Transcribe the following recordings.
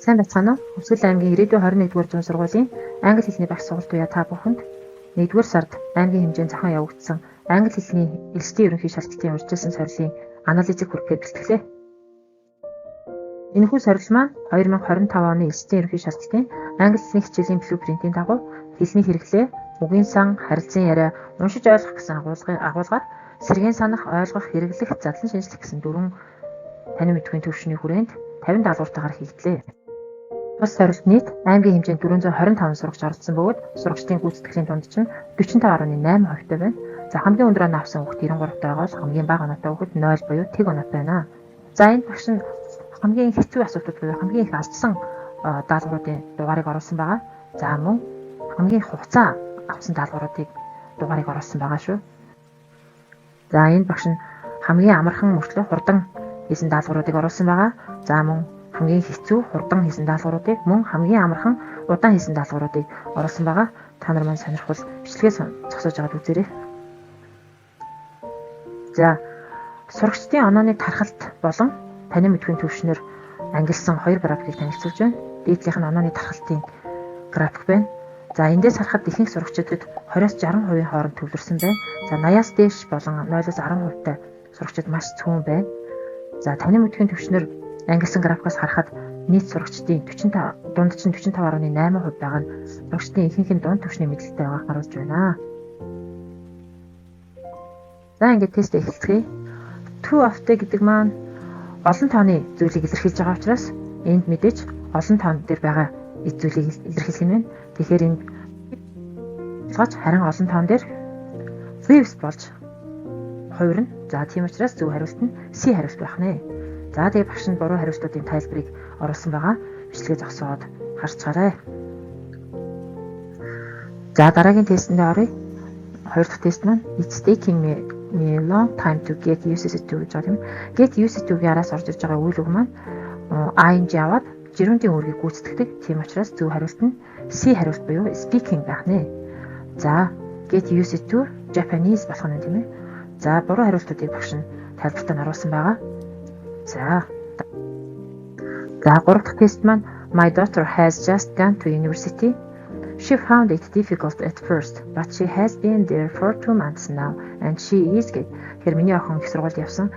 Сайн байцгаана уу? Өвсгөл аймгийн 91-р зуун сургуулийн англи хэлний багш сургалт уяа та бүхэнд 1-р сард аймгийн хэмжээнд зохион явагдсан англи хэлний элсдийн ерөнхий шалгалтын урьдчилсан сорилын анализыг хүргэхэд бэлтгэлээ. Энэхүү сорил маань 2025 оны элсдийн ерөнхий шалгалтын англи хэлний хичээлийн блюпринтийн дагуу хэлний хэрэглээ, үгийн сан, харилцан яриа, уншиж ойлгох гэсэн агуулгаар сэргээн санах, ойлгох, хэрэглэх, задлан шинжлэх гэсэн 4 танин мэдхийн төвшний хүрээнд 50 даалгавартайгаар хийгдлээ. Бас сорилт нийт аймгийн хэмжээнд 425 сурагч оролцсон бөгөөд сурагчдын гүйцэтгэлийн дунд чинь 45.8% байна. За хамгийн өндөр оноо авсан хүүхэд 93 байгаа бол хамгийн бага оноотой хүүхэд 0 буюу тэг оноотой байна. За энэ багш нь хамгийн хэцүү асуултууд буюу хамгийн их алдсан даалгавруудын дугаарыг оруулсан байгаа. За мөн хамгийн хугацаа авсан даалгавруудыг дугаарыг оруулсан байгаа шүү. За энэ багш нь хамгийн амархан мөртлөө хурдан хийсэн даалгавруудыг оруулсан байгаа. За мөн хамгийн хэцүү хурдан хийсэн даалгавруудыг мөн хамгийн амархан удаан хийсэн даалгавруудыг оруулсан байгаа. Та нар маань сонирхвол бичлэгээ зогсоож аваад үзээрэй. За сурагчдын онооны тархалт болон танин мэдхийн төвшнөр ангилсан 2 графикийг танилцуулж байна. Дээдлийнх нь онооны тархалтын график байна. За эндээс харахад ихэнх сурагчдад 20-60% хооронд төвлөрсөн байна. За 80-аас дээш болон 0-10% та сурагчид маш цөөн байна. За танин мэдхийн төвшнөр ангилсан графикаас харахад нийт сурагчдын 45 дунд чинь 45.8% байгаа нь сурагчдын ихэнх нь дунд түвшний мэдлэгтэй байгааг харуулж байна. За ингээд тест эхэлцгээе. Too often гэдэг маань олон тооны зүйлийг илэрхийлж байгаа учраас энд мэдээж олон тоон дээр байгаа эд зүйлийг илэрхийлэх нь байна. Тэгэхээр энд болгож харин олон тоон дээр lives болж хувирна. За тийм учраас зөв хариулт нь C хариулт байх нэ. За тэгээ багш нь буруу хариултуудын тайлбарыг оруулсан байгаа. Бичлэгээ зогсоод харцгаарай. За дараагийн тестэнд оръё. Хоёр дахь тест маань it's taking me a long time to get used to гэж байгаа юм. Get used to-гийн араас орж ирж байгаа үйл үг маань ing аваад жирүүндийн үүргийг гүйцэтгэдэг. Тийм учраас зөв хариулт нь C хариулт буюу speaking байх нэ. За get used to Japanese болох нь тийм ээ. За буруу хариултуудыг багш нь тайлбартаа оруулсан байгаа. За 3 дахь тест маань my daughter has just gone to university. She found it difficult at first, but she has been there for 2 months now and she is good. Тэгэхээр миний охин их сургуульд явсан.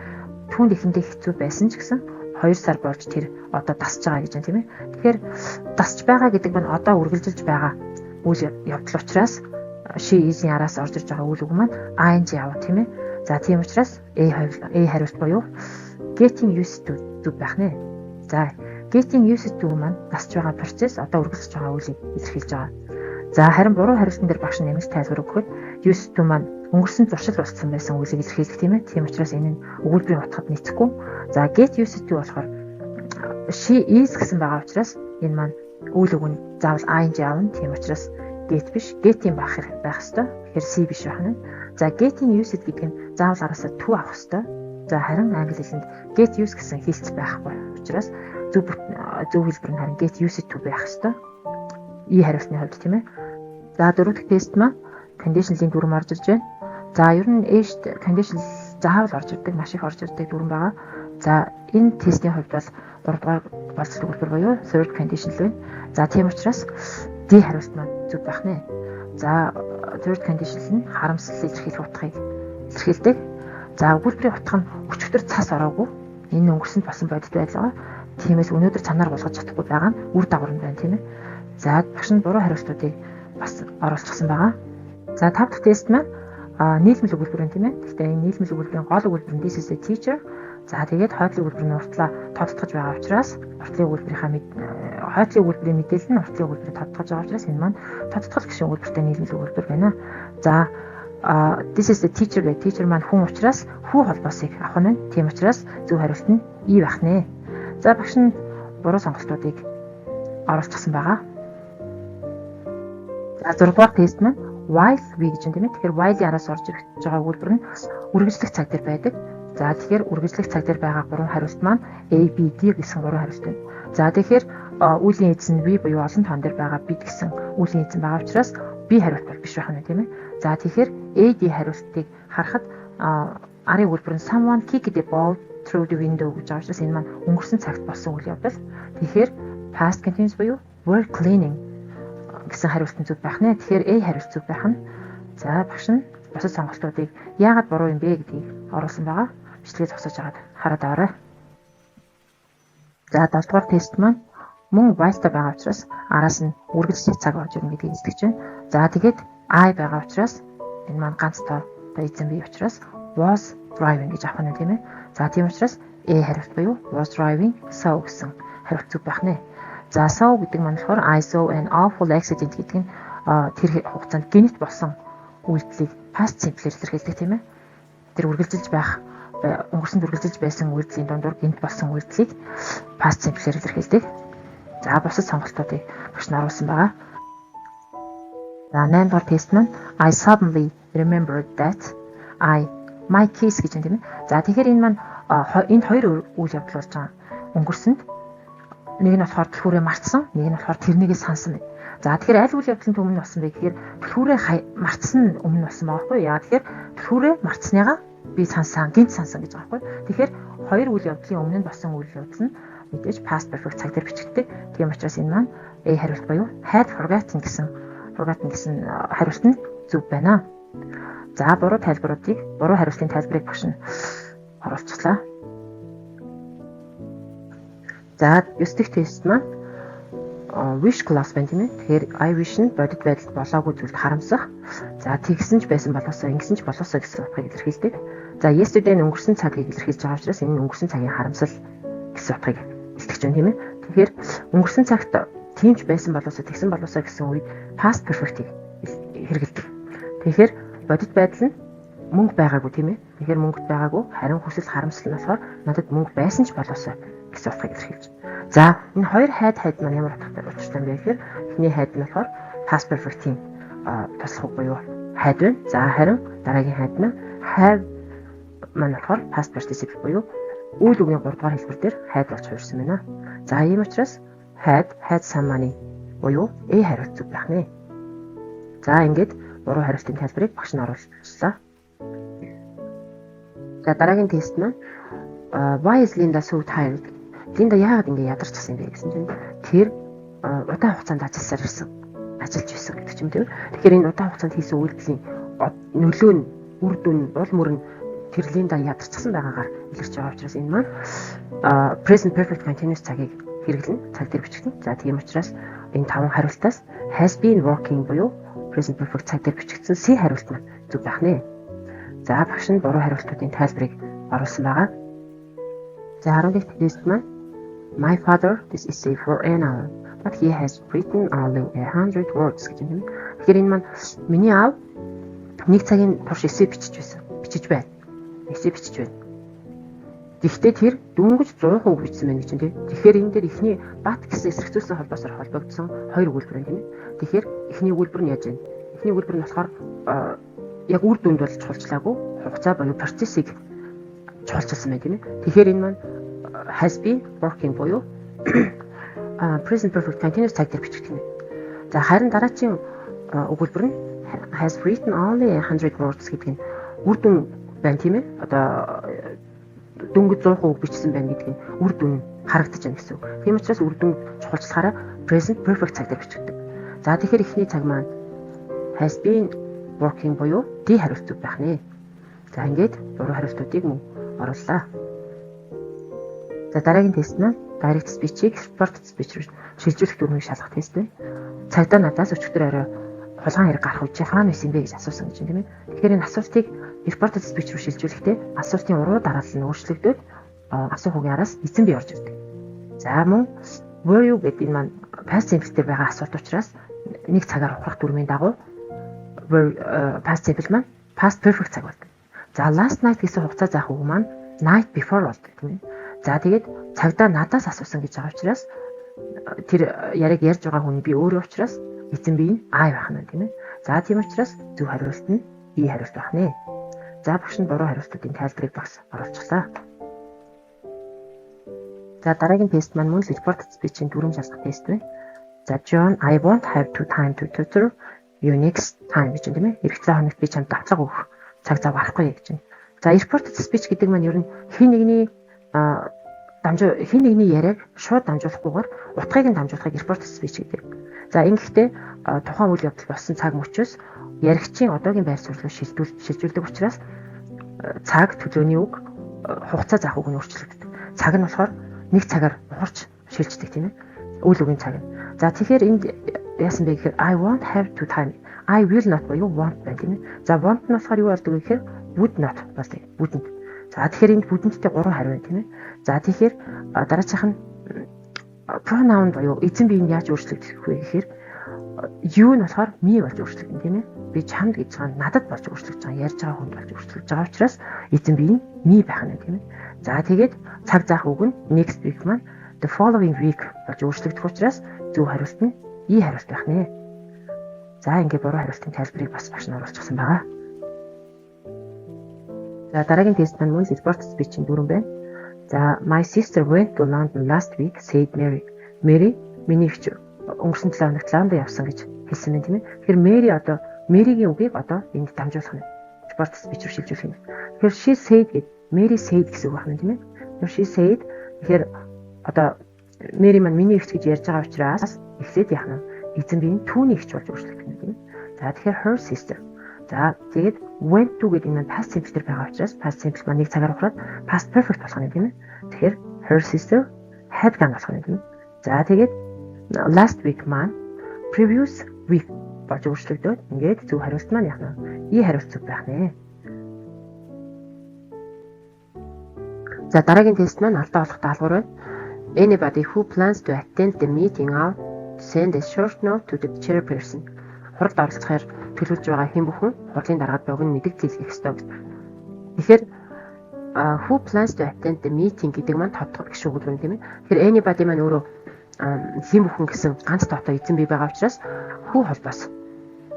Түүнд ихэндээ хэцүү байсан ч гэсэн 2 сар болж тэр одоо дасж байгаа гэж байна тийм ээ. Тэгэхээр дасж байгаа гэдэг нь одоо үргэлжилж байгаа үйл явдал учраас she is-ийн араас орж ирж байгаа үйл үг маань ing яваа тийм ээ. За тийм учраас A хариулт буюу getting used to зүг байх нэ. За getting used to маань дасж байгаа процесс одоо үргэлжлэж байгаа үйлийг илэрхийлж байгаа. За харин буруу хариултан дээр багш нэмэлт тайлбар өгөхөд used to маань өнгөрсөн туршил болсон байсан үйлийг илэрхийлэх тийм ээ. Тийм учраас энэ нь өгүүлбэрийн утгад нийцэхгүй. За get used to болохоор she is гэсэн байгаа учраас энэ маань үйл үг нь заавал ing аавна. Тийм учраас get биш get-ийн байх ёстой. Тэгэхээр C биш байна. За getting used гэдэг нь заавал араасаа to авах ёстой. За харин англи хэлэнд get used гэсэн хэлц байхгүй учраас зөв хэлбэр нь харин get used to байх ёстой. E хариултны хувьд тийм ээ. За 4 дахь тест маань conditional-ийн дүрм орж ирж байна. За ер нь эшт conditional заавал орж ирдэг, маш их орж ирдэг дүрм байгаа. За энэ тестийн хувьд бол 3 дугаар болцлог хэлбэр буюу third conditional байна. За тийм учраас D хариулт маань зөв байх нэ. За third conditional нь харамсал илэрхийлэх утгыг илэрхийлдэг. За өгүүлбэрийн утга нь өчигдөр цас ороогүй. Энэ өнгөрсөнд басан бодит байлгаа. Тиймээс өнөөдөр цанаар болгож чадахгүй байгаа нь үр дагавар нь байна тийм ээ. За багш нь буруу хариултуудыг бас оруулчихсан байгаа. За 5 дахь тест маань нийлмэл өгүүлбэр юм тийм ээ. Гэхдээ энэ нийлмэл өгүүлбэрийн гол өгүүлбэр нь this is a teacher. За тэгээд хойдлын өгүүлбэрийн уртлаа тодтогч байгаа учраас уртлын өгүүлбэрийн мэдээлэл нь уртлын өгүүлбэрийг тодтогч байгаа учраас энэ маань тодтогч гişүн өгүүлбэртэй нийлмэл өгүүлбэр байна. За this is the teacher гэх teacher маань хүн учраас хүү холбоосыг авах нь. Тийм учраас зөв хариулт нь E байх нэ. За багш нь буруу сонголтуудыг оруулчихсан байгаа. За 6 дугаар тест маань while we гэж юм тийм ээ. Тэгэхээр while-ийн араас орж ирж байгаа өгүүлбэр нь үргэлжлэх цаг дээр байдаг. За тэгэхээр үргэлжлэх цаг дээр байгаа 3 хариулт маань A, B, D гэсэн 3 хариулт байна. За тэгэхээр үлийн эзэн нь we буюу олон тоон дээр байгаа бид гэсэн үлийн эзэн байгаа учраас B хариулт бол биш байх нь тийм ээ. За тэгэхээр A, D хариултыг харахад арын өгүүлбэр нь someone kicked the ball through the window гэж байгаа учраас энэ маань өнгөрсөн цагт болсон үйл явдал. Тэгэхээр past continuous буюу were cleaning гэсэн хариултын зүг байх нэ. Тэгэхээр A хариулт зүг байх нь. За багш нь бусад сонголтуудыг яагаад буруу юм бэ гэдгийг оруулсан байгаа. Бичлэгээ зогсоож агаад хараад аваарай. За 7 дугаар тест маань мөн while-та байгаа учраас араас нь үргэлжлэх цаг орж ирнэ гэдгийг эзлэж байна. За тэгээд I байгаа учраас энэ маань ганц тоо эзэн бий учраас was driving гэж авах нь тийм ээ. За тийм учраас A хариулт буюу was driving saw гэсэн хариулт зүг байх нэ. За saw гэдэг маань болохоор I saw an awful accident гэдэг нь тэр хугацаанд гинт болсон үйлдэлийг past simple-ээр илэрхийлдэг тийм ээ. Тэр үргэлжилж байх өнгөрсөнд үргэлжилж байсан үйлдэлийн дундуур гинт болсон үйлдэлийг past simple-ээр илэрхийлдэг. За бусад сонголтуудыг багш нь оруулсан байгаа. За 8 дугаар тест маань I suddenly remembered that my keys гэж юм тийм ээ. За тэгэхээр энэ маань энд хоёр үйл явдал болж байгаа. Өнгөрсөнд нэг нь болохоор түлхүүрээ мартсан, нэг нь болохоор тэрнийгээ сансан байна. За тэгэхээр аль үйл явдлын өмнө болсон бэ гэхээр түлхүүрээ мартсан өмнө болсон байгаа байхгүй юу? Яа тэгэхээр түлхүүрээ мартсныгаа би гинт сансан гэж байгаа байхгүй юу? Тэгэхээр хоёр үйл явдлын өмнө нь болсон үйл явдал нь мэдээж past perfect цаг дээр бичигддэг. Тийм учраас энэ маань A хариулт буюу had forgotten гэсэн хариулт нь зөв байна. За буруу хариултын тайлбарыг багш нь оруулчихлаа. За 9 дахь тест маань wish clause байна тийм ээ. Тэгэхээр I wish нь бодит байдалд болоогүй зүйлд харамсах. За тэгсэн ч байсан болоосоо ингэсэн ч болоосоо гэсэн утгыг илэрхийлдэг. За yesterday нь өнгөрсөн цагийг илэрхийлж байгаа учраас энэ өнгөрсөн цагийн харамсал гэсэн утгыг илтгэж байна тийм ээ. Тэгэхээр өнгөрсөн цагт тийм ч байсан болоосоо тэгсэн болоосоо гэсэн үед past perfect-ийг хэрэгэлдэг. Тэгэхээр бодит байдал нь мөнгө байгаагүй тийм ээ. Тэгэхээр мөнгө байгаагүй харин хүсэл харамсал нь болохоор надад мөнгө байсан ч болоосоо гэсэн утгыг илэрхийлж. За энэ хоёр хайд маань ямар утгатай учиртай юм бэ гэхээр эхний хайд нь болохоор past perfect-ийн туслах үг буюу хайд байна. За харин дараагийн хайд нь have маань болохоор past participle буюу үйл үгийн 3 дугаар хэлбэр дээр хайд болж хувирсан байна. За ийм учраас had some money буюу A хариулт зүг байх нэ. За ингээд буруу хариултын тайлбарыг багш нь оруулчихлаа. За дараагийн тест маань why is Linda so tired? Линда яагаад ингэ ядарчихсан юм бэ гэсэн чинь тэр удаан хугацаанд ажиллаж байсан гэдэг юм тийм. Тэгэхээр энэ удаан хугацаанд хийсэн үйлдэлийн нөлөө нь үр дүн уул мөр нь тэр Линда ядарчихсан байгаагаар илэрч байгаа учраас энэ маань present perfect continuous цагийг хэрэглэн цаг дээр бичигдэн. За тийм учраас энэ 5 хариултаас has been working буюу present perfect цаг дээр бичигдсэн C хариулт маань зөв байх нэ. За багш нь буруу хариултуудын тайлбарыг оруулсан байгаа. За 11 тест маань My father this essay for an hour but he has written only 100 words гэж юм. Тэгэхээр энэ маань миний аав нэг цагийн турш эссе бичиж байна. Гэхдээ тэр дөнгөж 100 үг бичсэн байна гэж тийм. Тэгэхээр энэ дээр эхний бат гэсэн эсрэгцүүлсэн холбоосоор холбогдсон хоёр өгүүлбэр байна тийм. Тэгэхээр эхний өгүүлбэр нь яаж вэ? Эхний өгүүлбэр нь болохоор яг үр дүнд бол чухалчлаагүй хугацаа буюу процессыг чухалчилсан байна тийм. Тэгэхээр энэ маань has been working буюу present perfect continuous цаг дээр бичигдэнэ. За харин дараагийн өгүүлбэр нь has written only 100 words гэдэг нь үр дүн байна тийм ээ. Одоо дөнгөж 100 үг бичсэн байна гэдэг нь үр дүн харагдаж байна гэсэн үг. Тийм учраас үр дүн чухалчлахаараа present perfect цаг дээр бичигдэг. За тэгэхээр эхний цаг маань has been working буюу D хариулт зүг байх нэ. За ингээд буруу хариултуудыг мөн орууллаа. За дараагийн тест маань direct speech-ийг reported speech руу шилжүүлэх дүрмийг шалгах тест байна. Цагдаа надаас өчигдөр орой хулгайн хэрэг гарах үе хаана байсан бэ гэж асуусан гэж тийм ээ. Тэгэхээр энэ асуултыг reported speech руу шилжүүлэхдээ асуултын уруу дараалал нь өөрчлөгдөд асуух үгийн араас эзэн бий орж ирдэг. За мөн were you гэдэг энэ маань past simple дээр байгаа асуулт учраас нэг цагаар ухрах дүрмийн дагуу past simple маань past perfect цаг болдог. За last night гэсэн хугацаа заах үг маань night before болдог тийм ээ. За тэгээд цагдаа надаас асуусан гэж байгаа учраас тэр яриг ярьж байгаа хүн би өөрөө учраас эзэн бие нь I байх нь тийм ээ. За тийм учраас зөв хариулт нь E хариулт байх нэ. За багш нь буруу хариултуудын тайлбарыг багс оруулчихлаа. За дараагийн тест маань мөн reported speech-ийн дүрм шалгах тест байна. За John I won't have to time to tutor you next time гэж тийм ээ. Ирэх цаг хоногт би чамд давтлага өгөх цаг зав гарахгүй гэж байна. За reported speech гэдэг маань ер нь хин нэгний хин нэгний яриаг шууд дамжуулахгүйгээр утгыг нь дамжуулахыг reported speech гэдэг. За ингэхдээ тухайн үйл явдал болсон цаг мөчөөс яригчийн одоогийн байр суурьлыг шилжүүлдэг учраас цаг төлөөний үг хугацаа заах үг нь өөрчлөгддөг. Цаг нь болохоор нэг цагаар ухарч шилждэг тийм ээ. Үйл үгийн цаг нь. За тэгэхээр энд яасан бэ гэхээр I won't have to time. I will not буюу want байна тийм ээ. За want нь болохоор юу болдог вэ гэхээр would not болдог. Wouldn't. За тэгэхээр энд wouldn't-тэй 3 хариу байна тийм ээ. За тэгэхээр дараачих нь pronoun буюу эзэн биеийг яаж өөрчлөгдөх вэ гэхээр you нь болохоор me болж өөрчлөгдөн тийм ээ. Би чамд гэж байгаа надад болж өөрчлөгдөж байгаа ярьж байгаа хүнд болж өөрчлөгдөж байгаа учраас эзэн бие нь me байх нь тийм ээ. За тэгээд цаг заах үг нь next week маань the following week болж өөрчлөгдөх учраас зөв хариулт нь и хариулт байх нэ. За ингээд буруу хариултын тайлбарыг бас багш нь оруулчихсан байгаа. За дараагийн тест маань мөн reported speech-ийн дүрэн байна. За my sister went to London last week said Mary. Mary миний ихч өнгөрсөн 7 хоногт Лондон явсан гэж хэлсэн байна тийм ээ. Тэгэхээр Mary одоо Mary-гийн үгийг одоо энд дамжуулах нь reported speech руу шилжүүлэх юм. Тэгэхээр she said гэд Mary said гэсэн үг байна тийм ээ. Тэгэхээр she said тэгэхээр одоо Mary маань миний ихч гэж ярьж байгаа учраас эхлээд яах нь эзэн бие нь түүний ихч болж өөрчлөгдөх юм тийм ээ. За тэгэхээр her sister. За тэгээд went to гэдэг нь past simple байгаа учраас past simple маань нэг цагаар ухраад past perfect болох нь тийм ээ. Тэгэхээр her sister had gone болох нь тийм ээ. За тэгээд last week маань previous week болж өөрчлөгдөөд ингээд зөв хариулт маань яах нь и хариулт зөв байх нэ. За дараагийн тест маань алдаа болох даалгавар байна. Anybody who plans to attend the meeting out send a short note to the chairperson. Хуралд оролцохоор төлөвлөж байгаа хэн бүхэн хурлын дараад богино мэдээлэл хийх ёстой гэдэг. Тэгэхээр who plans to attend the meeting гэдэг маань тодтол гişүү өгүүлбэр юм тийм ээ. Тэгэхээр anybody маань өөрөө хэн бүхэн гэсэн ганц тоотой эзэн бий байгаа учраас who холбоос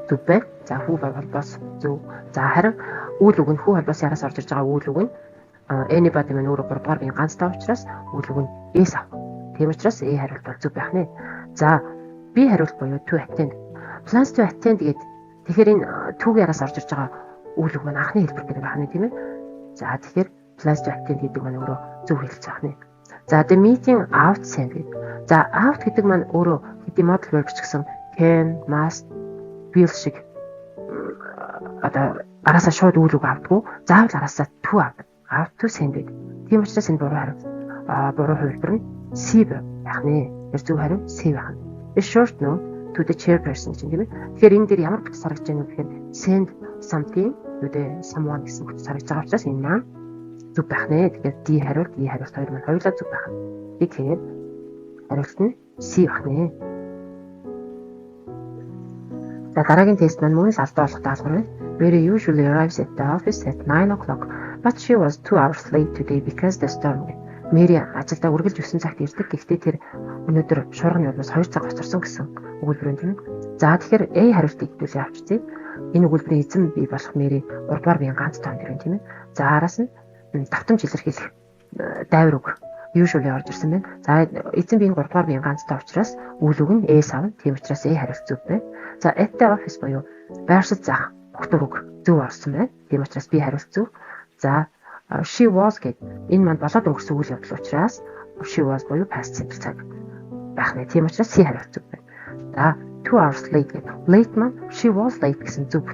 зөв байна. За who холбоос зөв. За харин үйл үг нь who холбоос яраас орж ирж байгаа үйл үг нь anybody маань өөрөө 3 дугаар биеийн ганц тоо учраас үйл үг нь s ав. Тийм учраас a хариулт бол зөв байх нэ. За b хариулт буюу to attend. Plans to attend гэдэг. Тэгэхээр энэ түүгийн араас орж ирж байгаа үйл үг маань анхны хэлбэр гэдэг байна тийм ээ. За тэгэхээр plans to attend гэдэг маань өөрөө зөв хэлж байгаа нэ. За the meeting out send гэдэг. За out гэдэг маань өөрөө хэдий modal verb ч гэсэн can, must, will шиг одоо араасаа шууд үйл үг авдаггүй. Заавал араасаа to авдаг. Out to send гэдэг. Тийм учраас энэ буруу хариу. Буруу хувилбар нь C байх нэ. Тэр зөв хариу C байх нь. A short note to the chairperson гэж тийм ээ. Тэгэхээр энэ дээр ямар бүтэц харагдаж байна вэ гэхээр send something to the someone гэсэн бүтэц харагдаж байгаа учраас энэ маань зөв байх нэ. Тэгэхээр D хариулт, E хариулт хоёр маань хоёулаа зөв байх. Тэгэхээр хариулт нь C байх нэ. За дараагийн тест маань мөн л алдаа болох даалгавар байна. Mary usually arrives at the office at 9 o'clock, but she was 2 hours late today because the storm. Mary ажилдаа үргэлж 9 цагт ирдэг. Гэхдээ тэр өнөөдөр шуурганы улмаас 2 цаг хоцорсон гэсэн өгүүлбэр юм тийм. За тэгэхээр A хариултыг хэвлээ авчирчээ. Энэ өгүүлбэрийн эзэн бий болох Mary 3 дугаар биеийн ганц тоон дэр юм тийм ээ. За араас нь давтамж илэрхийлэх дайвар үг usually орж ирсэн байна. За эзэн биеийн 3 дугаар биеийн ганц тоо учраас үйл үг нь A савна. Тийм учраас A хариулт зөв байна. За at the office буюу байршил заах өгтөр үг зөв орсон байна. Тийм учраас B хариулт зөв. За she was гэд энэ манд болоод өнгөрсөн үйл явдал учраас she was буюу past simple цаг байх нэ. Тийм учраас C хариулт зөв байна. За 2 hours late гэд late маань she was late гэсэн зөв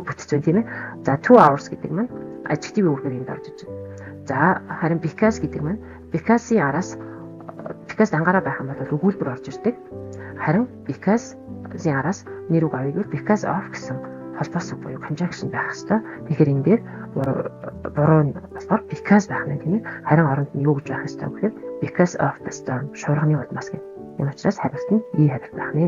бүтэц байна тийм ээ. За 2 hours гэдэг маань adjective үгээр энд орж иж байна. За харин because гэдэг маань because-ийн араас because дангаараа байх юм бол өгүүлбэр орж ирдэг. Харин because-ийн араас нэр үг авъя гэвэл because of гэсэн холбоос үг буюу conjunction байх хэвээр. Тэгэхээр энэ дээр буруу нь болохоор because байх нь тийм ээ. Харин оронд нь юу гэж байх хэвээр гэхээр because of the storm шуурганы улмаас гэх. Энэ учраас хариулт нь E хариулт байх нэ.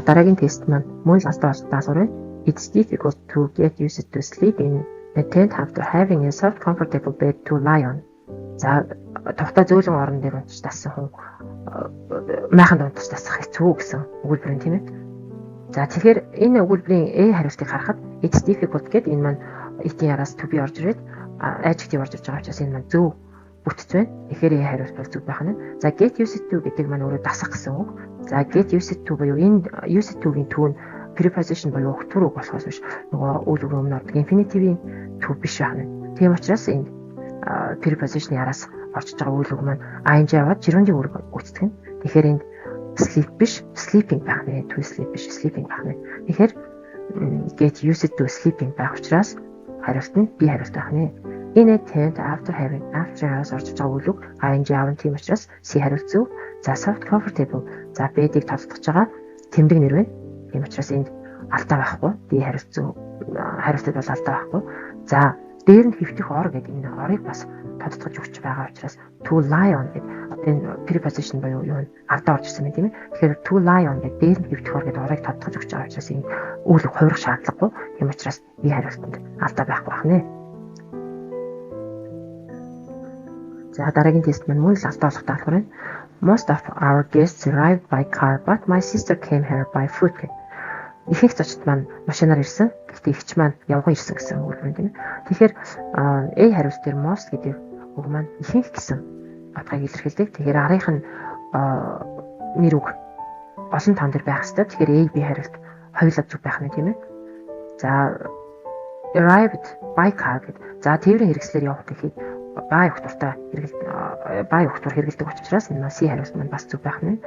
Дараагийн тест маань мөн л алдаа даалгавар байна. It's difficult to get used to sleep in a tent after having a soft comfortable bed to lie on. За тухтай зөөлөн орон дээр унтж тассан хүн майханд унтж тасах хэцүү гэсэн өгүүлбэр юм тийм ээ. За тэгэхээр энэ өгүүлбэрийн A хариултыг харахад it's difficult гэдэг энэ маань it-ийн араас to be орж ирээд adjective орж ирж байгаа учраас энэ маань зөв бүтэц байна. Тэгэхээр A хариулт бол зөв байх нь. За get used to гэдэг маань өөрөө дасах гэсэн үг. За get used to буюу энэ used to-гийн түүн preposition буюу өгтөр үг болохоос биш нөгөө үйл үг өмнө ордог infinitive-ийн төв биш байна. Тийм учраас энд preposition яраас орчиж байгаа үйл үг маань ing яваад gerund-ийн үүрэг гүйцэтгэх нь. Тэгэхээр энд sleep биш, sleeping байх нэ. To sleep биш, sleeping байх нэ. Тэгэхээр get used to sleeping байх учраас хариулт нь B хариулт байх нэ. In a tent after яраас орчиж байгаа үйл үг ing явна тийм учраас C хариулт зөв. За soft comfortable. За бэдийг тодтогч байгаа тэмдэг нэр байна. Тийм учраас энд алдаа байхгүй. D хариулт зөв. Хариултад бол алдаа байхгүй. За дээр нь хэвтэх ор гэдэг энэ орыг бас тодтогч өгч байгаа учраас to lie on гэдэг энэ preposition буюу юу алдаа орж ирсэн юм тийм ээ. Тэгэхээр to lie on гэдэг дээр нь хэвтэх ор гэдэг орыг тодтогч өгч байгаа учраас энэ үйл үг хувирах шаардлагагүй. Тийм учраас B хариултанд алдаа байхгүй байна. За дараагийн тест маань мөн л алдаа болох даалгавар байна. Most of our guests arrived by car, but my sister came here by foot. Ихэнх зочид маань машинаар ирсэн. Гэхдээ ихч маань явган ирсэн гэсэн үг байна тийм ээ. Тэгэхээр A хариулт дээр most гэдэг үг маань ихэнх гэсэн утгыг илэрхийлдэг. Тэгэхээр арийнх нь нэр үг олон тоон дээр байх хэрэгтэй. Тэгэхээр A, B хариулт хоёулаа зүг байх нь тийм ээ. За arrived by car гэдэг. За тээврийн хэрэгслээр явах гэхэд бай өгтуртай бай өгтур хэрэгэлдэг учраас энэ C хариулт маань бас зүг байх нь.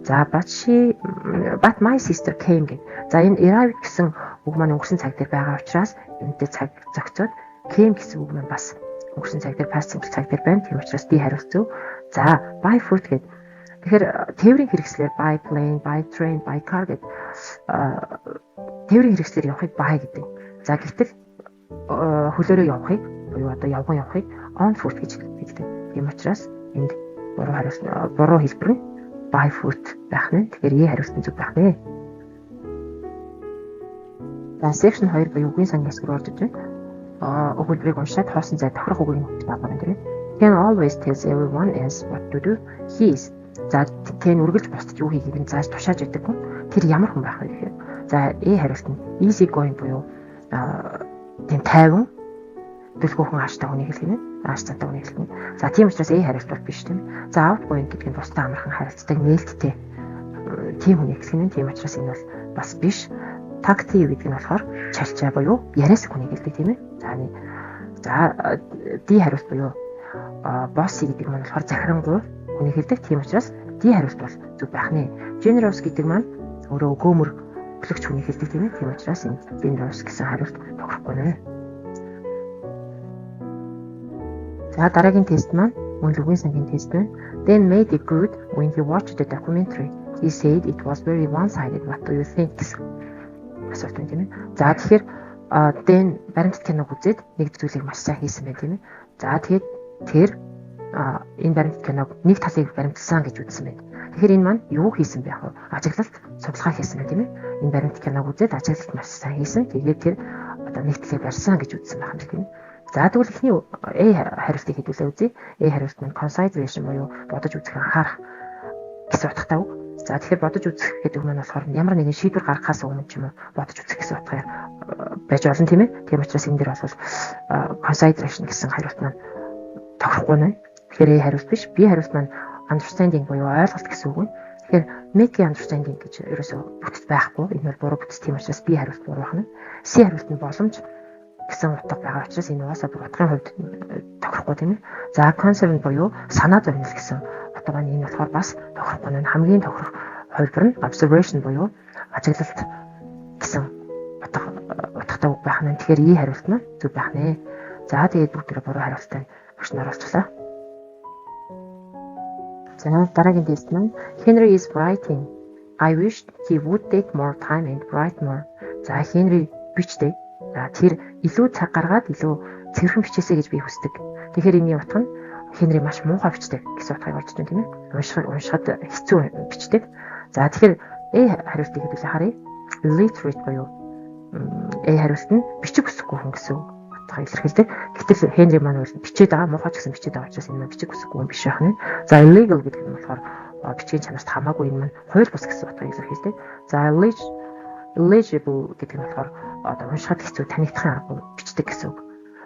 За but my sister came гэдэг. За энэ arrived гэсэн үг маань өнгөрсөн цаг дээр байгаа учраас энэтэй цаг зохицоод came гэсэн үг маань бас өнгөрсөн цаг дээр past simple цаг дээр байна. Тийм учраас D хариулт зөв. За by foot гэдэг. Тэгэхээр тээврийн хэрэгслээр by plane, by train, by car гэдэг тээврийн хэрэгслээр явахыг by гэдэг. За гэтэл хөлөөрөө явахыг буюу одоо явган явахыг on foot гэж хэлдэг. Тийм учраас энд буруу хэлбэр нь by foot байх нь. Тэгэхээр E хариулт нь зөв байх нэ. За section 2 буюу үгийн сангийн хэсэг рүү орж иж байна. Өгүүлбэрийг уншаад хоосон зай тохирох үгийн даалгавар байна. Can always tells everyone else what to do. He is. За Ken үргэлж бусдад юу хийхийг нь зааж тушааж өгдөг хүн. Тэр ямар хүн байх вэ гэхээр. За E хариулт нь easy going буюу тийм тайван дэлгүүрхэн ааштай хүний хэлхийнэ. Ааш цантай хүний хэлхийнэ. За тийм учраас A хариулт бол биш тийм. За outgoing гэдэг нь бусдад амархан харилцдаг нээлттэй тийм хүний хэлхийнэ. Тийм учраас энэ бол бас биш. Talkative гэдэг нь болохоор чалчаа буюу яриас хүний хэлдэг тийм ээ. За D хариулт буюу bossy гэдэг нь болохоор захирангуй хүний хэлдэг. Тийм учраас D хариулт бол зөв байх нэ. Generous гэдэг маань өөрөө өгөөмөр бүлэгч хүний хэлдэг тийм ээ. Тийм учраас энэ generous гэсэн хариулт тохирохгүй нэ. За дараагийн тест маань мөн л үгийн сангийн тест байна. Then made it good when he watched the documentary. He said it was very one-sided. What do you think? Асуулт байна тийм ээ. За тэгэхээр then баримтат киног үзээд нэг зүйлийг маш сайн хийсэн байх тийм ээ. За тэгээд тэр энэ баримтат киног нэг талыг баримтсан гэж үзсэн байна. Тэгэхээр энэ маань юу хийсэн бэ яг вэ? Ажиглалт судалгаа хийсэн байх тийм ээ. Энэ баримтат киног үзээд ажиглалт маш сайн хийсэн. Тэгээд тэр одоо нэг талыг барьсан гэж үзсэн байх юм тийм ээ. За тэгвэл эхний A хариултыг хэдүүлээ үзье. A хариулт нь consideration буюу бодож үзэх анхаарах гэсэн утгатай үг. За тэгэхээр бодож үзэх гэдэг нь болохоор ямар нэгэн шийдвэр гаргахаас өмнө ч юм уу бодож үзэх гэсэн утгаар байж болно тийм ээ. Тийм учраас энэ дэр бол consideration гэсэн хариулт маань тохирохгүй нэ. Тэгэхээр A хариулт биш. B хариулт маань understanding буюу ойлголт гэсэн үг нь. Тэгэхээр make understanding гэж ерөөсөө бүтэц байхгүй. Энэ бол буруу бүтэц тийм учраас B хариулт буруу байна. C хариулт нь боломж гэсэн утга байгаа учраас энэ угаасаа бүр утгын хувьд тохирохгүй тийм ээ. За concern буюу санаа зовнил гэсэн утга нь энэ болохоор бас тохирохгүй нь хамгийн тохирох хувилбар нь observation буюу ажиглалт гэсэн утгатай үг байх нь. Тэгэхээр E хариулт нь зөв байх нэ. За тэгээд бүгд буруу хариулттай багш нар олцлаа. За дараагийн тест маань Henry is writing. I wish he would take more time and write more. За Henry бичдэг. За тэр илүү цаг гаргаад илүү цэвэрхэн бичээсэй гэж би хүсдэг. Тэгэхээр энэний утга нь Henry маш муухай бичдэг гэсэн утгыг олж байна тийм ээ. Уншихад хэцүү бичдэг. За тэгэхээр A хариултыг хэдүүлээ харъя. Illiterate буюу A хариулт нь бичих хүсэхгүй хүн гэсэн утгыг илэрхийлдэг. Гэтэл Henry маань бол бичээд байгаа, муухай ч гэсэн бичээд байгаа учраас энэ маань бичих хүсэхгүй хүн биш байх нь. За illegal гэдэг нь болохоор бичгийн чанарт хамаагүй энэ маань хууль бус гэсэн утгыг илэрхийлдэг. За illegible гэдэг нь болохоор одоо уншихад хэцүү танигдахын аргагүй бичдэг гэсэн үг.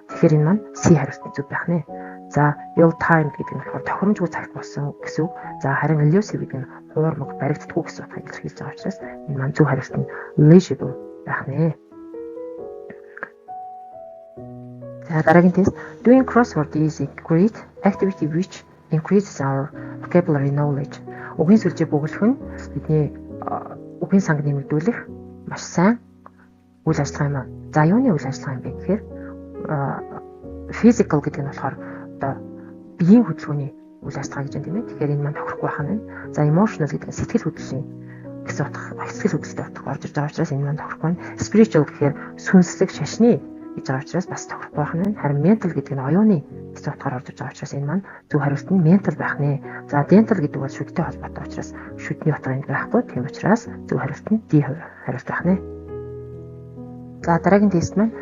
Тэгэхээр энэ маань C хариулт зөв байх нэ. За ill time гэдэг нь болохоор тохиромжгүй цагт болсон гэсэн үг. За харин elusive гэдэг нь хуурмаг баригддаггүй гэсэн утгыг илэрхийлж байгаа учраас энэ маань зөв хариулт нь legible байх нэ. За дараагийн тест. Doing crossword is a great activity which increases our vocabulary knowledge. Үгийн сүлжээ бөглөх нь бидний үгийн санг нэмэгдүүлэх маш сайн үйл ажиллагаа юм аа. За юуны үйл ажиллагаа юм бэ гэхээр physical гэдэг нь болохоор одоо биеийн хөдөлгөөний үйл ажиллагаа гэж юм тийм ээ. Тэгэхээр энэ маань тохирохгүй байх нь. За emotional гэдэг нь сэтгэл хөдлөлийн гэсэн утга, сэтгэл хөдлөлтөд утга орж ирж байгаа учраас энэ маань тохирохгүй байна. Spiritual гэхээр сүнслэг шашны гэж байгаа учраас бас тохирохгүй байх нь. Харин mental гэдэг нь оюуны гэсэн утгаар орж ирж байгаа учраас энэ маань зөв хариулт нь mental байх нэ. За dental гэдэг бол шүдтэй холбоотой учраас шүдний утга энд байхгүй. Тийм учраас зөв хариулт нь D хариулт байх нэ. За дараагийн тест маань